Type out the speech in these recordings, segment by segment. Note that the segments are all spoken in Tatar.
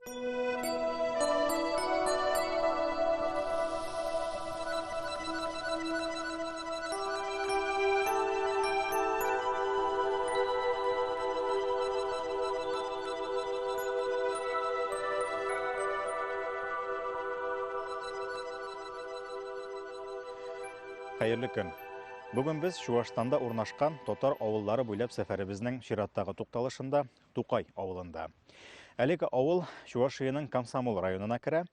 Hayırlı gün. Bugün biz Şuvaşстанда урнашкан Тотар авыллары буйлап сәфәребезнең чираттагы тукталышында Тукай авылында. Әлеге авыл Шуашиянең Комсомол районына керә.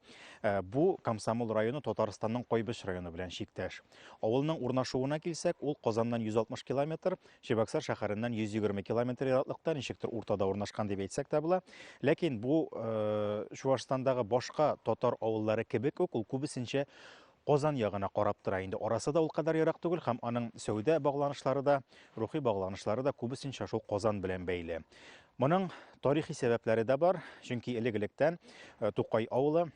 Бу Комсомол районы Татарстанның Кайбыш районы белән чиктәш. Авылның урнашуына килсәк, ул Казаннан 160 километр, Чебоксар шәһәреннән 120 километр ераклыкта, ничектер уртада урнашкан дип әйтсәк тә була. Ләкин бу Шуашстандагы башка татар авыллары кебек үк ул күбесенчә Казан ягына карап тора инде. Арасы да ул кадәр ерак түгел һәм аның сәүдә багланышлары да, рухи багланышлары да күбесенчә шул Казан белән бәйле. Моның тарихи сәбәпләре дә бар, чөнки элек-электән Тукай авылы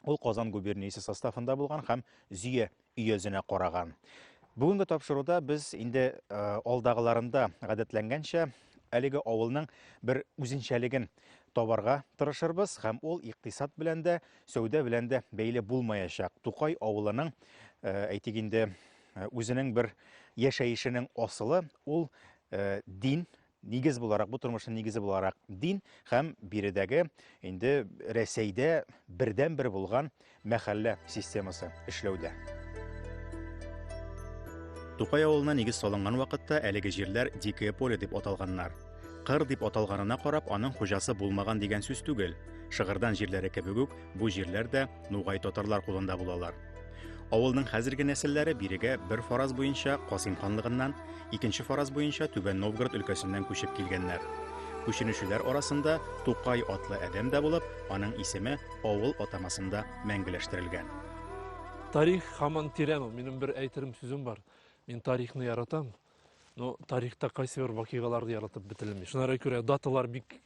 ул Казан губерниясе составында булган һәм Зөя өязенә караган. Бүгенге тапшыруда без инде алдагыларында гадәтләнгәнчә әлеге авылның бер үзенчәлеген табарга тырышырбыз һәм ул икътисад белән дә, сәүдә белән дә бәйле булмаячак. Тукай авылының әйтик инде үзенең бер яшәешенең асылы ул дин, нигез буларак, бу тормышның нигезе буларак дин һәм биредәге инде Рәсәйдә бердән-бер булган мәхәллә системасы эшләүдә. Тукай авылына нигез салынган вакытта әлеге җирләр Дикое поле дип аталганнар. Кыр дип аталганына карап, аның хуҗасы булмаган дигән сүз түгел. Шыгырдан җирләре кебек үк бу җирләр дә нугай татарлар кулында булалар. Авылның хәзерге нәселләре бирегә бер фараз буенча Касыйм ханлыгыннан, икенче фараз буенча Түбән Новгород өлкәсеннән күчеп килгәннәр. Күченүчеләр арасында Тукай атлы адәм дә булып, аның исеме авыл атамасында мәңгеләштерелгән. Тарих һаман тирән, минем бер әйтерем сүзем бар. Мин тарихны яратам. Но тарихта кайсы бер вакыйгаларды яратып бетерелми. Шуңа күрә даталар бик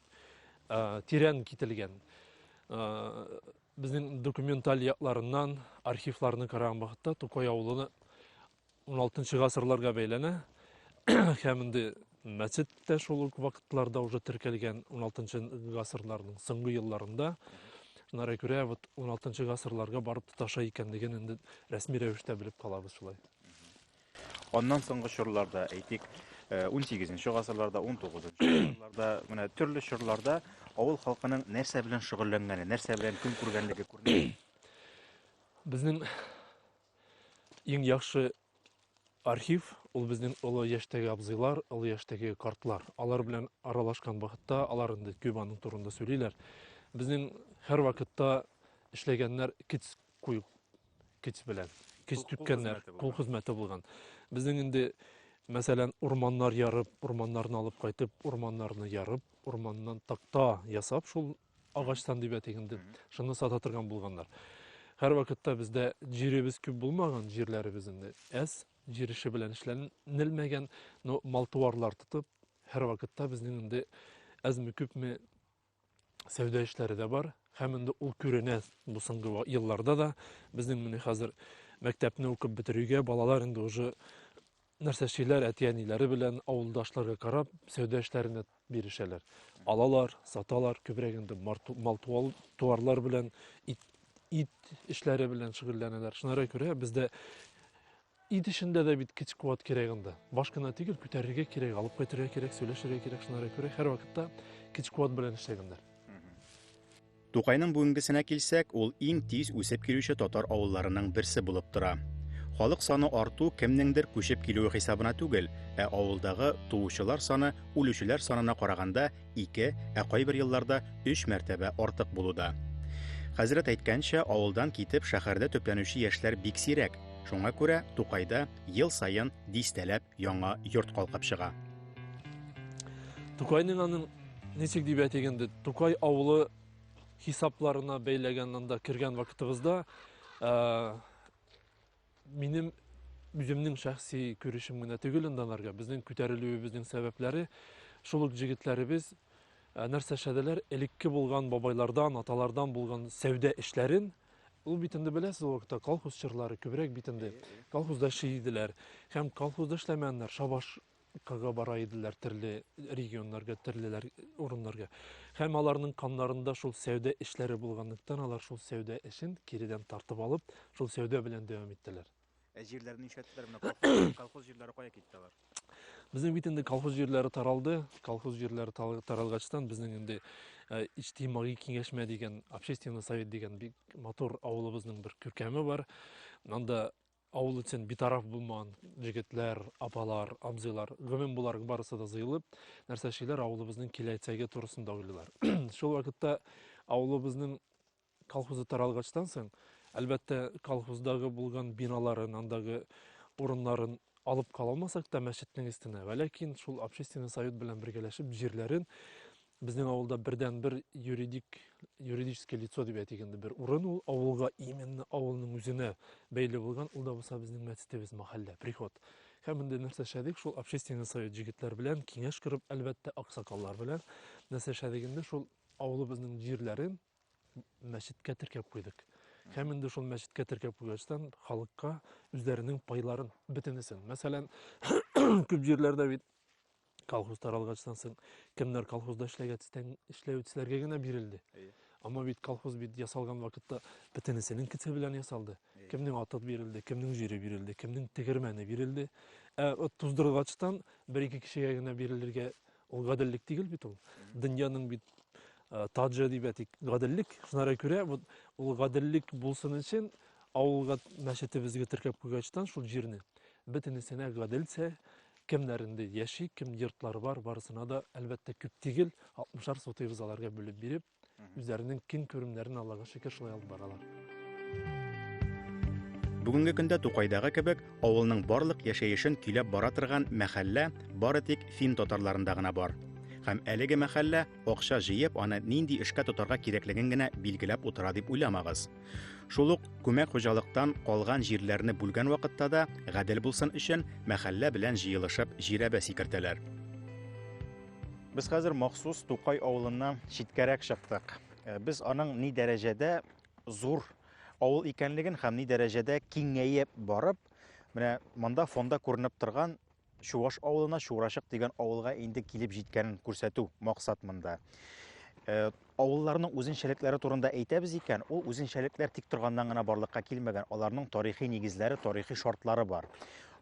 тирән кителгән. Безнең документаль якларыннан, архивларны караган вакытта Тукай авылы 16-нчы гасырларга бәйләнә. Һәм инде мәчет тә шул ук вакытларда уже теркәлгән 16-нчы гасырларның соңгы елларында. Шуңа күрә 16-нчы гасырларга барып тоташа икәнлеген инде рәсми рәвештә белеп калабыз шулай. Ondan соңгы чорларда әйтик 18-нче гасырларда, 19-нчы гасырларда, менә төрле чорларда авыл халкының нәрсә белән шөгыльләнгәне, нәрсә белән көн күргәнлеге күренә. Безнең иң яхшы архив ул безнең олы яшьтәге абзыйлар, олы яшьтәге картлар. Алар белән аралашкан вакытта алар инде Кубаның турында сөйлиләр. Безнең һәр вакытта эшләгәннәр кич белән кич түккәннәр, кул хезмәте булган. Безнең инде мәсәлән урманнар ярып, урманнарны алып кайтып, урманнарны ярып, урманнан такта ясап, шул агачтан дип әйтгәндә шуны сата торган булганнар. Һәр вакытта бездә җиребез күп булмаган, җирләребез инде әз, җир ише белән эшләнелмәгән, но мал-туарлар тотып, һәр вакытта безнең инде әзме-күпме сәүдә эшләре дә бар. Һәм инде ул күренә бу соңгы елларда да безнең менә хәзер мәктәпне укып бетерүгә балалар инде уже нәрсәчеләр, әтиәниләре белән авылдашларга карап сәүдә эшләренә бирешәләр. Алалар, саталар, күбрәк инде мал-туарлар белән, ит эшләре белән шөгыльләнәләр. Шуңа күрә бездә ит эшендә дә бит кич куат кирәк инде. Баш кына түгел, күтәрергә кирәк, алып кайтырга кирәк, сөйләшергә кирәк. Шуңа күрә һәр вакытта кич куат белән эшләгәннәр. Тукайның бүгенгесенә килсәк, ул иң тиз үсеп килүче татар авылларының берсе булып тора. Халык саны арту кемнеңдер күчеп килүе хисабына түгел, ә авылдагы туучылар саны үлүчеләр санына караганда 2, ә кайбер елларда 3 мәртәбә артык булуда. Хәзрәт әйткәнчә, авылдан китеп шәһәрдә төпләнүче яшьләр бик сирәк. Шуңа күрә Тукайда ел сайын дистәләп яңа йорт калкып чыга. Тукайның аның ничек дип әйтгәндә, Тукай авылы хисапларына бәйләгәннән дә кергән вакытыбызда минем үземнең шәхси күрешем генә түгел инде безнең күтәрелүебезнең сәбәпләре шул ук җегетләребез нәрсәшәделәр элекке булган бабайлардан, аталардан булган сәүдә эшләрен ул бит инде беләсез вакытта колхоз чырлары күбрәк бит инде колхозда эшләйделәр һәм колхозда эшләмәгәннәр шабаш Afriкага бара иделәр, төрле регионнарга, төрлеләр урыннарга. Һәм аларның каннарында шул сәүдә эшләре булганлыктан, алар шул сәүдә эшен киридән тартып алып, шул сәүдә белән дәвам иттеләр. Җирләрне ишәттеләр, менә колхоз җирләре кая киттеләр? Безнең бит инде колхоз җирләре таралды. Колхоз җирләре таралгачтан безнең инде иҗтимагый киңәшмә дигән, общественный совет дигән бик матур авылыбызның бер күркәме бар. Анда авыл өчен битараф булмаган җегетләр, апалар, абзыйлар, гомум булар барысы да җыелып, нәрсәчеләр авылыбызның киләчәге турысында уйлыйлар. Шул вакытта авылыбызның колхозы таралгачтан соң, әлбәттә, колхоздагы булган биналарын, андагы урыннарын алып кала алмасак та мәчетнең өстенә, ләкин шул общественный совет белән бергәләшеп җирләрен безнең авылда бердән-бер юридическое лицо дип әйтгәндә бер урын ул авылга, именно авылның үзенә бәйле булган, ул да булса безнең мәчетебез, мәхәллә, приход. Һәм инде нәрсәшәдик, шул общественный совет җегетләр белән киңәш корып, әлбәттә, аксакаллар белән нәрсәшәдегендә шул авылыбызның җирләрен мәчеткә теркәп куйдык. Һәм инде шул мәчеткә теркәп куйгачтан халыкка үзләренең пайларын бөтенесен. Мәсәлән, күп җирләрдә бит колхоз таралгачтан соң кемнәр колхозда эшләүчеләргә генә бирелде. Ама бит колхоз бит ясалган вакытта бөтенесенең кете белән ясалды. Кемнең аты бирелде, кемнең җире бирелде, кемнең тегермәне бирелде. Туздыргачтан бер-ике кешегә генә бирелергә ул гаделлек түгел бит ул. Дөньяның бит таҗы дип әйтик, гаделлек. Шунара күрә ул гаделлек булсын өчен авылга мәчетебезгә теркәп куйгачтан шул җирне бөтенесенә гаделсә, кемнәрендә яши, кем йортлары бар, барысына да әлбәттә күп түгел 60-ар сотыйбыз аларга бүлеп биреп, үзләренең киң күремнәрен Аллага шөкер шулай алып баралар. Бүгенге көндә Тукайдагы кебек авылның барлык яшәешен көйләп бара торган мәхәллә бары тик фин татарларында гына бар. Һәм әлеге мәхәллә акча җыеп, аны нинди эшкә тотарга кирәклеген генә билгеләп утыра дип уйламагыз. Шул ук күмәк хуҗалыктан калган җирләрне бүлгән вакытта да гадел булсын өчен мәхәллә белән җыелышып җирәбә сикертәләр. Без хәзер махсус Тукай авылыннан читкәрәк чыктык. Без аның ни дәрәҗәдә зур авыл икәнлеген һәм ни дәрәҗәдә киңәеп барып, менә монда фонда күренеп торган Чуваш авылына, Шурашык дигән авылга инде килеп җиткәнен күрсәтү максат монда. Авылларның үзенчәлекләре турында әйтәбез икән, ул үзенчәлекләр тик торганнан гына барлыкка килмәгән, аларның тарихи нигезләре, тарихи шартлары бар.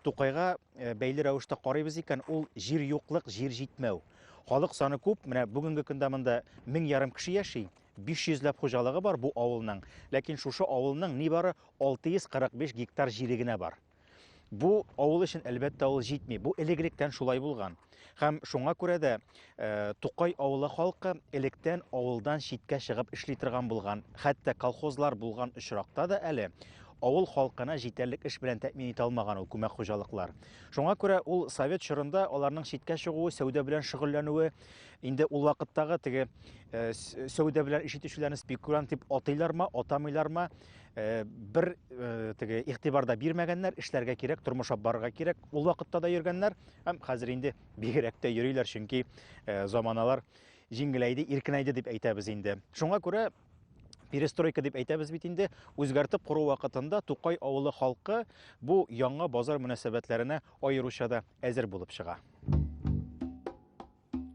Тукайга бәйле рәвештә карыйбыз икән, ул җир юклык, җир җитмәү. Халык саны күп, менә бүгенге көндә монда 1500 кеше яши, 500 ләп хуҗалыгы бар бу авылның, ләкин шушы авылның нибары 645 гектар җире генә бар. Бу авыл өчен әлбәттә ул җитми. Бу элегректән шулай булган. Һәм шуңа күрә дә Тукай авылы халкы электән авылдан читкә чыгып эшли торган булган. Хәтта колхозлар булган очракта да әле авыл халкына җитәрлек эш белән тәэмин итә алмаган ул күмәк хуҗалыклар. Шуңа күрә ул совет чорында аларның читкә чыгуы, сәүдә белән шөгыльләнүе, инде ул вакыттагы теге сәүдә белән эш итүчеләрне спекулянт дип атыйлармы, атамыйлармы, бер теге игътибарда бирмәгәннәр, эшләргә кирәк, тормышап барырга кирәк. Ул вакытта да йөргәннәр, һәм хәзер инде бигрәк тә йөриләр, чөнки заманалар җиңеләйде, иркенәйде дип әйтәбез инде. Шуңа күрә перестройка дип әйтәбез бит инде, үзгәртеп кору вакытында Тукай авылы халкы бу яңа базар мөнәсәбәтләренә аеруча да әзер булып чыга.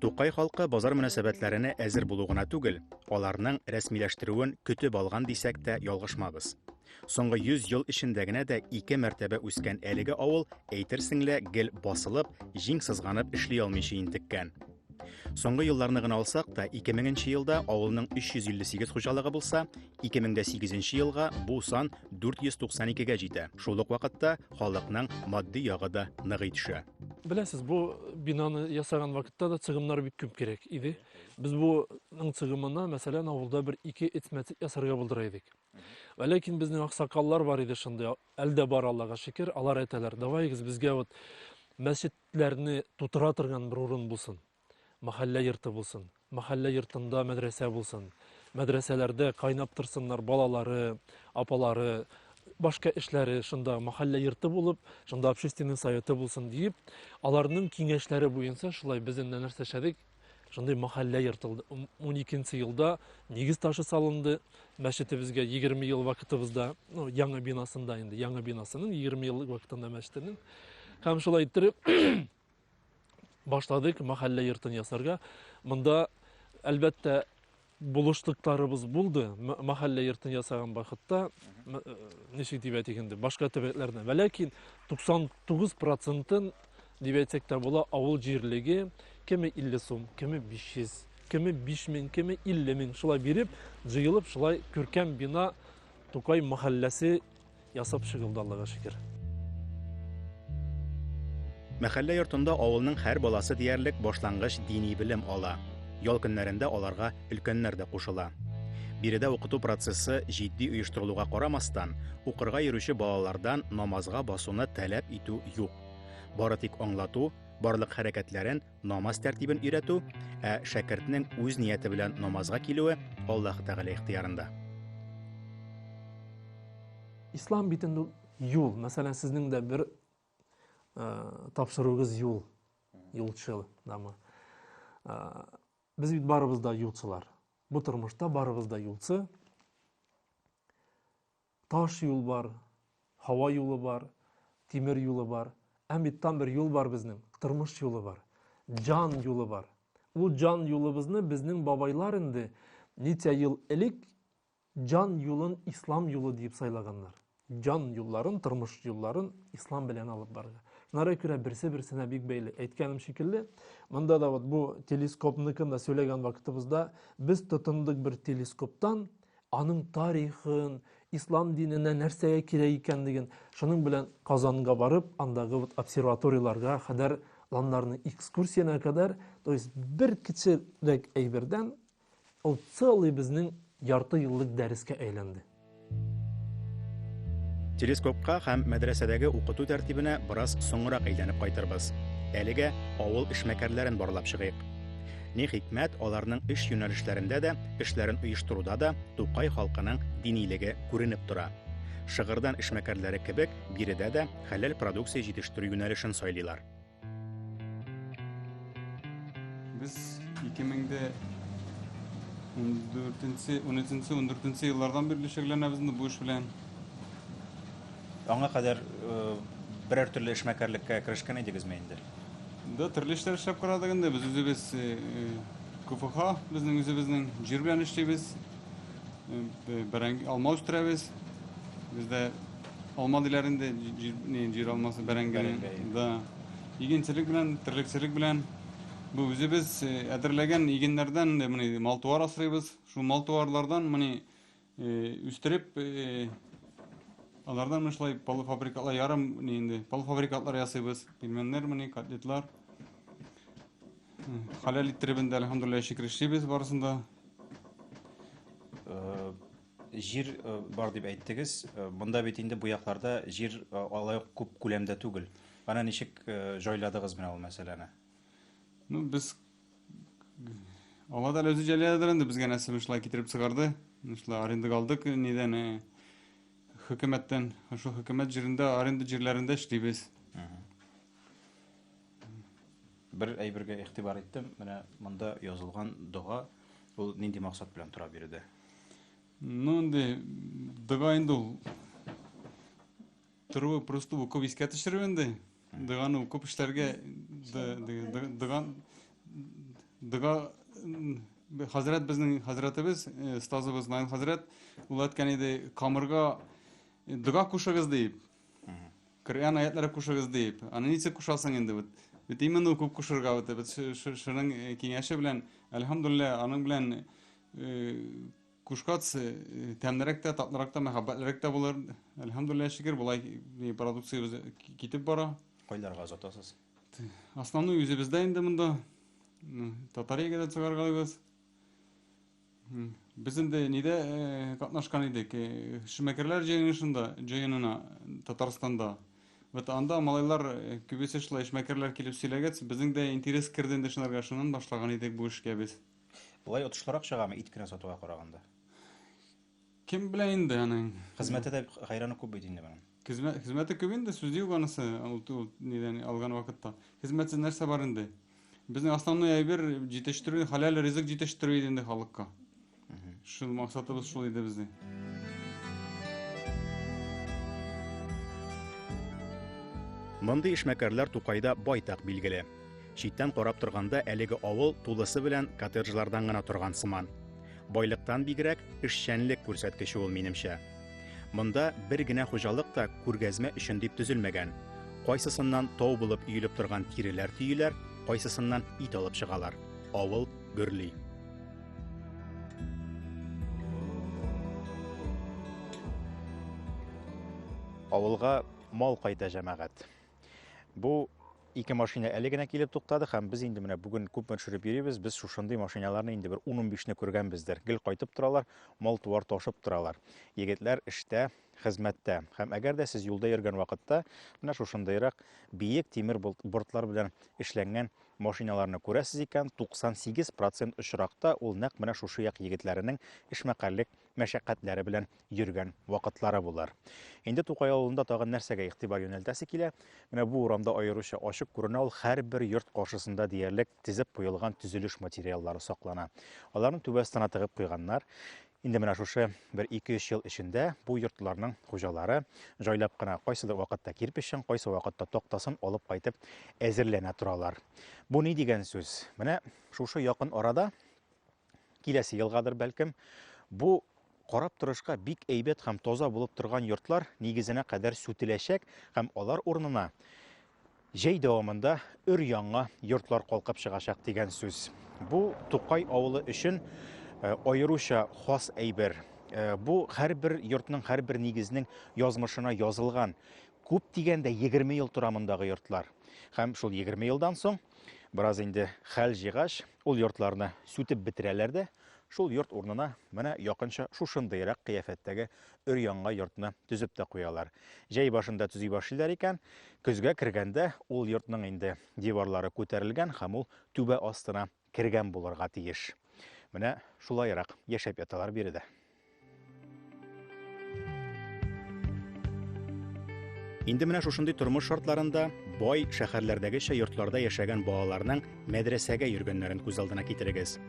Тукай халкы базар мөнәсәбәтләренә әзер булу гына түгел, аларның рәсмиләштерүен көтеп алган дисәк тә ялгышмабыз. Соңгы 100 ел эчендә генә дә 2 мәртәбә үскән әлеге авыл әйтерсеңлә гел басылып, җиң сызганып эшли алмыйча интеккән. Соңгы елларны гына алсак та, 2000 елда авылның 358 хуҗалыгы булса, 2008 елга бу сан 492-гә җитә. Шул ук вакытта халыкның матди ягы да ныгый төшә. Беләсез, бу бинаны ясаган вакытта да чыгымнар бик күп кирәк иде. Без буның чыгымына, мәсәлән, авылда бер 2 этмәтик ясарга булдыра идек. Ләкин безнең аксакаллар бар иде шунда, әлдә бар Аллага шөкер, алар әйтәләр, давайгыз безгә вот мәчетләрне тутыра торган бер урын булсын. Мәхәллә йорты булсын. Мәхәллә йортында мәдрәсә булсын. Мәдрәсәләрдә кайнап торсыннар балалары, апалары, башка эшләре шунда мәхәллә йорты булып, шунда общественный советы булсын дип, аларның киңәшләре буенча шулай без инде нәрсәшәдек, шундай мәхәллә йортылды. 12 елда нигез ташы салынды. Мәчетебезгә 20 ел вакытыбызда, яңа бинасында инде, яңа бинасының 20 ел вакытында мәчетенең. Һәм шулай иттереп Başladık mahalle yırtın yasarga. Mında elbette buluştuklarımız buldu. Mahalle yırtın yasagan vakıtta neşik diyet ekindi. Başka tebetlerden. Ve lakin 99%'ın diyetsek de bola avul jirligi kimi 50 sum, kimi 500, kimi 5000, kimi 50 bin şulay birip jıyılıp şulay kürken bina Tokay mahallesi yasap çıkıldı Allah'a şükür. Мәхәллә йортында авылның һәр баласы диярлек башлангыч дини белем ала. Ял көннәрендә аларга өлкәннәр дә кушыла. Биредә укыту процессы җитди оештырылуга карамастан, укырга йөрүче балалардан намазга басуны таләп итү юк. Бары тик аңлату, барлык хәрәкәтләрен, намаз тәртибен өйрәтү, ә шәкертнең үз нияте белән намазга килүе Аллаһ Тәгалә ихтыярында. İslam bitinde yol. Mesela sizin de bir tapşırığınız yol. Yolçıl. Biz barımızda yolçular. Bu turmuşta barımızda yolçu. Taş yol var, hava yolu var, timir yolu var. En bittan bir yol var bizning. Turmuş yolu var. Can yolu var. O can yolumuzni bizning babaylar indi necha yıl elik can yolun İslam yolu deyip saylaganlar. Can yolların, turmuş yolların İslam bilen alıp barga. Şunlara göre birisi-birisine big beyli. Aytganim şekilli. Mında da bu teleskopnыкында söylegen vakitibizde biz tutunduk bir teleskoptan anın tarihın, İslam dinine nerseye kire ekenligin şunun bilen Kazan'a barıp andagı observatoriyalarga kadar lanlarını ekskursiyana kadar to есть bir kiçirek eyberden o целый bizning yartı yıllık deriske aylandı. Телескопка һәм мәдрәсәдәге укыту тәртибенә бераз соңрак әйләнеп кайтырбыз. Әлегә авыл эшмәкәрләрен барлап чыгыйк. Ни хикмәт, аларның эш юнәлешләрендә дә, эшләрен оештыруда да Тукай халкының динилеге күренеп тора. Шыгырдан эшмәкәрләре кебек, биредә дә хәләл продукция җитештерү юнәлешен сайлыйлар. Biz 2014-14 yıllardan beri şekillenmemizde bu iş bilen. Аңа кадәр берәр төрле эшмәкәрлеккә керешкән идегезме инде? Da türlü işler işlep karadığında biz özümüz KFH bizning özümüzning jir bilan işleymiz. Alma üstüremiz. Bizde alma dilerinde jir alması berengeli. Da iginçilik bilan, tirlikçilik bilan bu özümüz edirlegen iginlerden mal tuvar asrayız. Şu mal tuvarlardan üstürüp alardan mesela palı fabrikatlar yarım neydi? Palı fabrikatlar yasayız. Bilmenler katletler. Halal ittiribinde elhamdülillah şükür işleyimiz barısında. Jir бар дип әйттегез. Монда бит инде бу якларда жир алай күп күләмдә түгел. Ана ничек җайладыгыз менә ул мәсьәләне? Biz Allah da özü cəliyələrində biz gene mesela getirip çıkardı. Mesela arındık aldık. Neden? Hükümetten, şu hükümet jirinde, arındı jirlerinde işleyimiz. Bir әйбергә игътибар иттем. Менә монда язылган дуга ул нинди максат белән тора бирде? Дуга инде ул туры просто укып искә төшерүенде. Дуганы укып эшләргә дуга Хәзрәт безнең хәзрәтебез, стазыбыз Наил хәзрәт, ул әйткән иде, камырга дуга кушыгыз дип. Коръән аятлары кушыгыз дип. Аны ничек кушасың инде? Бит именно укып кушырга бит шуның киңәше белән элхамдулилlah аның белән кушкац тәмнәрәк тә татлырак та мәхәббәтлерәк тә булыр. Элхамдулилlah шикер булай продукция китеп бара. Кайларга сатасыз? Основной үзебездә инде монда Татарияга да чыгаргалыбыз. Без инде нидә катнашкан идек? Эшмәкәрләр җыенына Татарстанда. Ve anda malaylar kübesi şla işmekerler kilip sileget bizim de interes kirden de şunlarga şundan başlagan idik bu işke biz. Булай отышлырак чыгамы ит кенә сатуга караганда? Kim bilen indi yani? Хезмәте дә хайраны күп бит инде моның. Hizmeti küp indi sözlü yuganısı neden algan vakitte. Hizmetsiz нәрсе бар indi. Bizning основной әйбер җитештерү, халал ризык җитештерү иде инде халыкка. Шул максатыбыз шул иде безнең. Мондый эшмәкәрләр Тукайда байтак билгеле. Читтән карап торганда әлеге авыл тулысы белән коттеджлардан гына торган сыман. Байлыктан бигрәк эшчәнлек күрсәткече ул минемчә. Монда бер генә хуҗалык та күргәзмә өчен дип төзелмәгән. Кайсысыннан тау булып өелеп торган тиреләр төйләр, кайсысыннан ит алып чыгалар. Авыл гөрли. Авылга мал кайта җәмәгать. Бу ике машина әле генә килеп туктады һәм без инде менә бүген күп төшереп йөрибез. Без шушындый машиналарны инде бер 10-15 не күргәнбездер. Гел кайтып торалар, мал туар ташып торалар. Егетләр эштә, хезмәттә. Һәм әгәр дә сез юлда йөргән вакытта менә шушындыйрак биек тимер бортлар белән эшләнгән машиналарны күрәсез икән, 98% очракта ул нәкъ менә шушы як егетләренең эшмәкәрлек мәшәкатьләре белән йөргән вакытлары булар. Инде Тукай авылында тагын нәрсәгә игътибар юнәлтәсе килә? Менә бу урамда аеруча ачык күренә ул һәрбер йорт каршысында диярлек тизеп куелган төзелеш материаллары саклана. Аларның түбәсенә тыгып куйганнар. Инде менә шушы бер 2-3 ел эчендә бу йортларның хуҗалары җайлап кына кайсы вакытта кирпичен, кайсы вакытта тактасын алып кайтып әзерләнә торалар. Бу ни дигән сүз? Менә шушы якын арада киләсе елгадыр бәлкем бу карап торышка бик әйбәт һәм таза булып торган йортлар нигезенә кадәр сүтеләчәк һәм алар урынына җәй дәвамында өр-яңа йортлар калкып чыгачак дигән сүз. Бу Тукай авылы өчен аеруча хас әйбер. Бу һәрбер йортның һәрбер нигезнең язмышына язылган. Күп дигәндә 20 ел турамындагы йортлар. Һәм шул 20 елдан соң бераз инде хәл җигач, ул йортларны сүтеп бетерәләр дә, шул йорт урынына менә якынча шушындыйрак кыяфәттәге өр-яңа йортны төзеп тә куялар. Җәй башында төзи башлыйлар икән, көзгә кергәндә ул йортның инде диварлары күтәрелгән һәм ул түбә астына кергән булырга тиеш. Менә шулайрак яшәп яталар биредә. Инде менә шушындый тормыш шартларында бай шәһәрләрдәгечә йортларда яшәгән балаларның мәдрәсәгә йөргәннәрен күз алдына китерегез.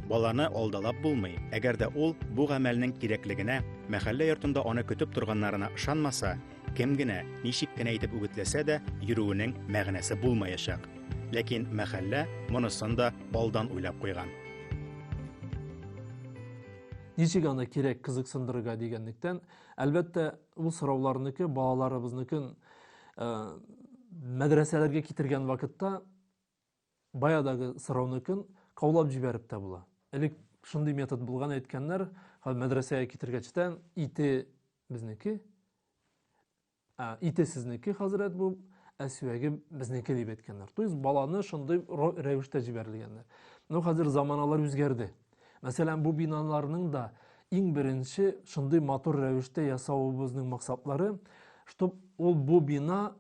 Баланы алдалап булмый. Әгәр дә ул бу гамәлнең кирәклегенә, мәхәллә йортында аны көтеп торганнарына ышанмаса, кем генә, ничек кенә итеп үгетләсә дә, йөрүенең мәгънәсе булмаячак. Ләкин мәхәллә монысын да алдан уйлап куйган. Ничек аны кирәк кызыксындырырга дигәнлектән, әлбәттә, ул сорауларныкы, балаларыбызныкын мәдрәсәләргә китергән вакытта баядагы сорауныкын каулап җибәреп тә була. Элек шундый метод булган әйткәннәр, мәдрәсәгә китергәчтән ите безнеке, ите сезнеке хәзрәт бу, әсвәге безнеке дип әйткәннәр. То есть баланы шундый рәвештә җибәрелгәннәр. Ну хәзер заманалар үзгәрде. Мәсәлән, бу биналарның да иң беренче шундый матур рәвештә ясавыбызның максатлары, чтоб ул бу бина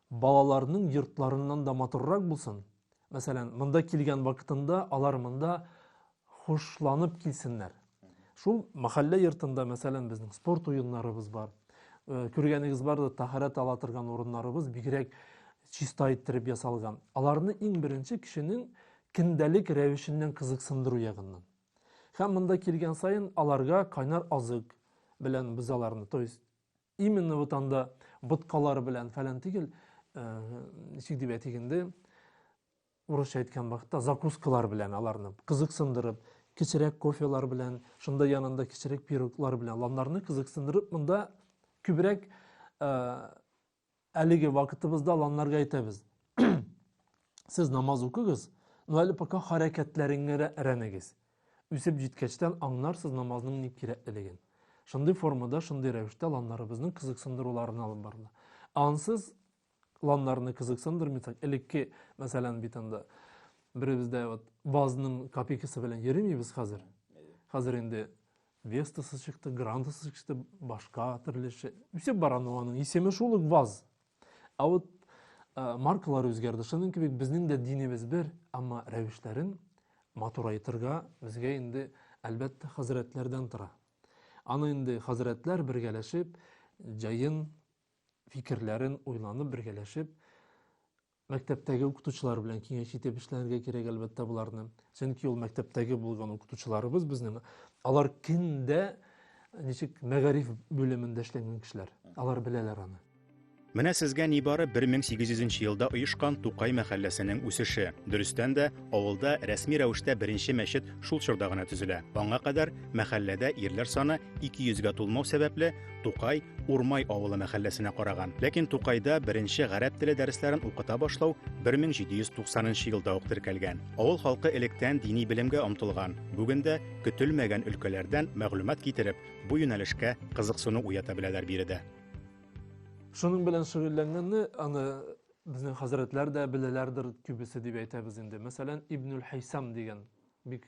балаларның йортларыннан да матуррак булсын. Мәсәлән, монда килгән вакытында алар монда хушланып килсеннәр. Шул мәхәллә йортында, мәсәлән, безнең спорт уеннарыбыз бар. Күргәнегез бар да, тахарат ала торган урыннарыбыз бигрәк чиста иттереп ясалган. Аларны иң беренче кешенең көндәлек рәвешеннән кызыксындыру ягыннан. Һәм монда килгән сайын аларга кайнар азык белән без аларны, то есть именно вот анда боткалар белән фәлән түгел, ничек дип әйтгәндә, урысча әйткән вакытта закускалар белән аларны кызыксындырып, кичерәк кофелар белән, шунда янында кичерәк пироглар белән аларны кызыксындырып, монда күбрәк әлеге вакытыбызда аларга әйтәбез. Сез намаз укыгыз, но әле пока хәрәкәтләреңне рәнегез. Үсеп җиткәчтән аңларсыз намазның ни кирәклеген. Шундый формада, шундый рәвештә ланнарыбызның кызыксындыруларын алып барыла. Ансыз ланнарны кызыксындырмыйсак, элекке, мәсәлән, бит анда беребездә вазның копейкасы белән йөрмибез хәзер. Хәзер инде Вестасы чыкты, Грандасы чыкты, башка төрлеше. Үсеп бараны аның исеме шул ук ваз. А вот маркалар үзгәрде. Шуның кебек безнең дә динебез бер, әмма рәвешләрен матурайтырга безгә инде әлбәттә хәзрәтләрдән тора. Аны инде хәзрәтләр бергәләшеп, җайын фикерләрен уйланып бергәләшеп, мәктәптәге укытучылар белән киңәш итеп эшләргә кирәк әлбәттә буларны. Чөнки ул мәктәптәге булган укытучыларыбыз безнең, алар көндә ничек мәгариф бүлемендә эшләгән кешеләр. Алар беләләр аны. Менә сезгә нибары 1800 елда оешкан Тукай мәхәлләсенең үсеше. Дөрестән дә, авылда рәсми рәвештә беренче мәчет шул чорда гына төзелә. Аңа кадәр мәхәлләдә ирләр саны 200-гә тулмау сәбәпле Тукай Урмай авылы мәхәлләсенә караган. Ләкин Тукайда беренче гарәп теле дәресләрен укыта башлау 1790 елда ук теркәлгән. Авыл халкы электән дини белемгә омтылган. Бүген дә көтелмәгән өлкәләрдән мәгълүмат китереп, бу юнәлешкә кызыксыну уята беләләр биредә. Шуның белән шөгыльләнгәнне аны безнең хәзрәтләр дә беләләрдер күбесе дип әйтәбез инде. Мәсәлән, Ибнул Хайсам дигән бик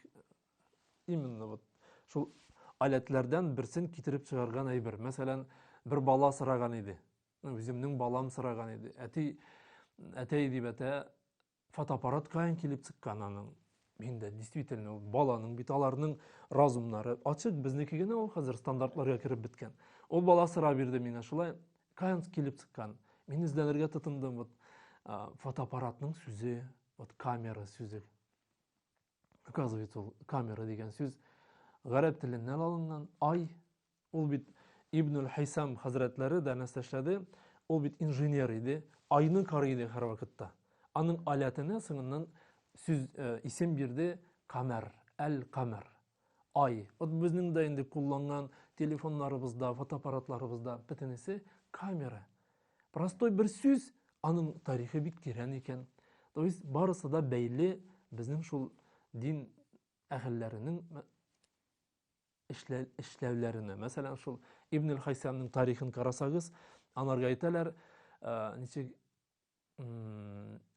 именно вот шул аләтләрдән берсен китереп чыгарган әйбер. Мәсәлән, бер бала сораган иде. Үземнең балам сораган иде. Әтәй дип әтә фотоаппарат каян килеп чыккан аның. Миндә действительно баланың бит аларның разумнары ачык, безнеке генә ул хәзер стандартларга кирип биткән. Ул бала сорап бирде миңа шулай. Каян килеп чыккан? Мин эзләргә тотындым. Вот фотоаппаратның сүзе, вот камера сүзе. Оказывается, камера дигән сүз гарәп теленнән алынган. Ай, ул бит Ибнул Хайсам хәзрәтләре дә нәселешләде. Ул бит инженер иде. Айны карый иде һәр вакытта. Аның аләтенә соңыннан сүз исем бирде камер, әл-камер. Ай. Вот безнең дә инде кулланган телефоннарыбызда, фотоаппаратларыбызда бөтенесе камера. Простой бер сүз, аның тарихы бик тирән икән. То есть барысы да бәйле безнең шул дин әһелләренең эшләүләренә. Мәсәлән, шул Ибн Хайсамның тарихын карасагыз, аларга әйтәләр, ничек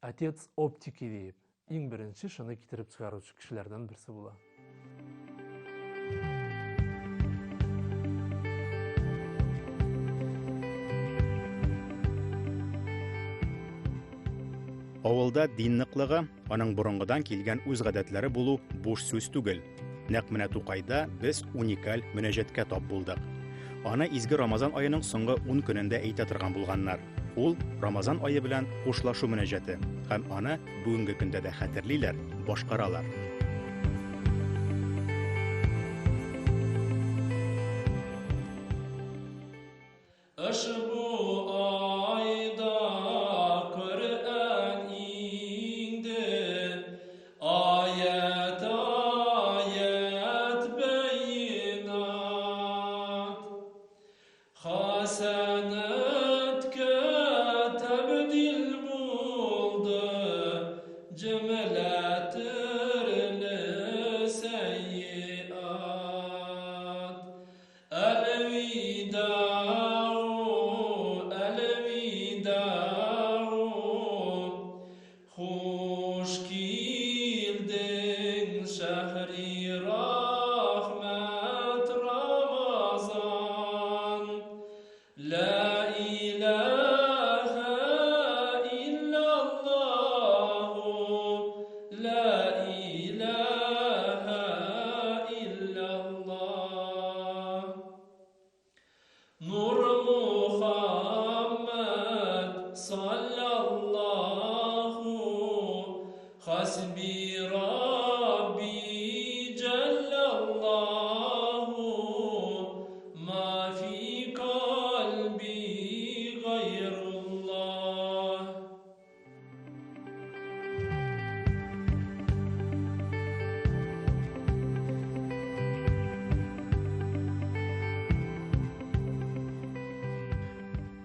отец оптики дип. Иң беренче шуны китереп чыгаручы кешеләрдән берсе була. Авылда дин ныклыгы, аның борынгыдан килгән үз гадәтләре булу буш сүз түгел. Нәкъ менә Тукайда без уникаль мөнәҗәткә тап булдык. Аны изге Рамазан аеның соңгы 10 көнендә әйтә торган булганнар. Ул Рамазан ае белән хушлашу мөнәҗәте һәм аны бүгенге көндә дә хәтерлиләр, башкаралар.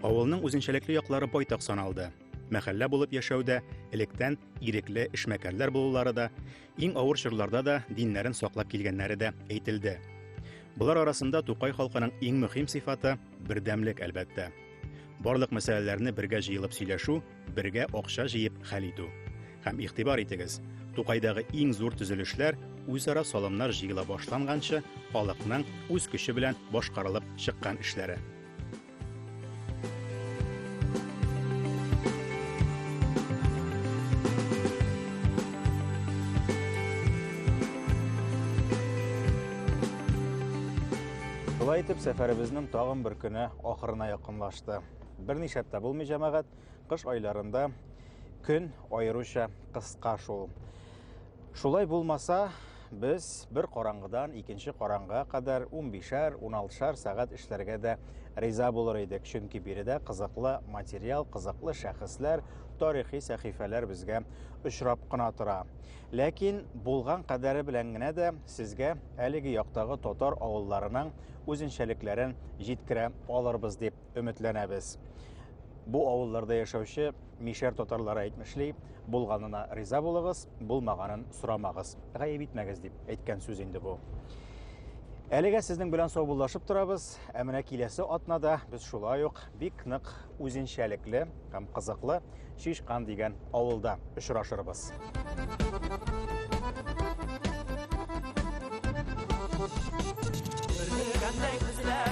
Авылның үзенчәлекле яклары байтак саналды. Мәхәллә булып яшәүдә электән ирекле эшмәкәрләр булулары да, иң авыр чорларда да диннәрен саклап килгәннәре дә әйтелде. Булар арасында Тукай халкының иң мөһим сыйфаты бердәмлек әлбәттә. Барлык мәсьәләләрне бергә җыелып сөйләшү, бергә акча җыеп хәл итү. Һәм игътибар итегез, Тукайдагы иң зур төзелешләр үзара салымнар җыела башланганчы халыкның үз көче белән башкарылып чыккан эшләре. Шулай итеп, сәфәребезнең тагын бер көне ахырына якынлашты. Берни шәптә булмый җәмәгать, кыш айларында көн аеруча кыска шул. Шулай булмаса, без бер караңгыдан икенче караңгыга кадәр 15-16 сәгать эшләргә дә риза булыр идек. Чөнки биредә кызыклы материал, кызыклы шәхесләр, тарихи сәхифәләр безгә очрап кына тора. Ләкин булган кадәре белән генә дә сезгә әлеге яктагы татар авылларының үзенчәлекләрен җиткерә алырбыз дип өметләнәбез. Бу авылларда яшәүче мишәр татарлары әйтмешли, булганына риза булыгыз, булмаганын сорамагыз, гаеп итмәгез дип әйткән сүз инде бу. Әлегә сезнең белән саубуллашып торабыз, ә менә киләсе атнада без шулай ук бик нык үзенчәлекле һәм кызыклы Шишкан дигән авылда очрашырбыз. Кандай күзләр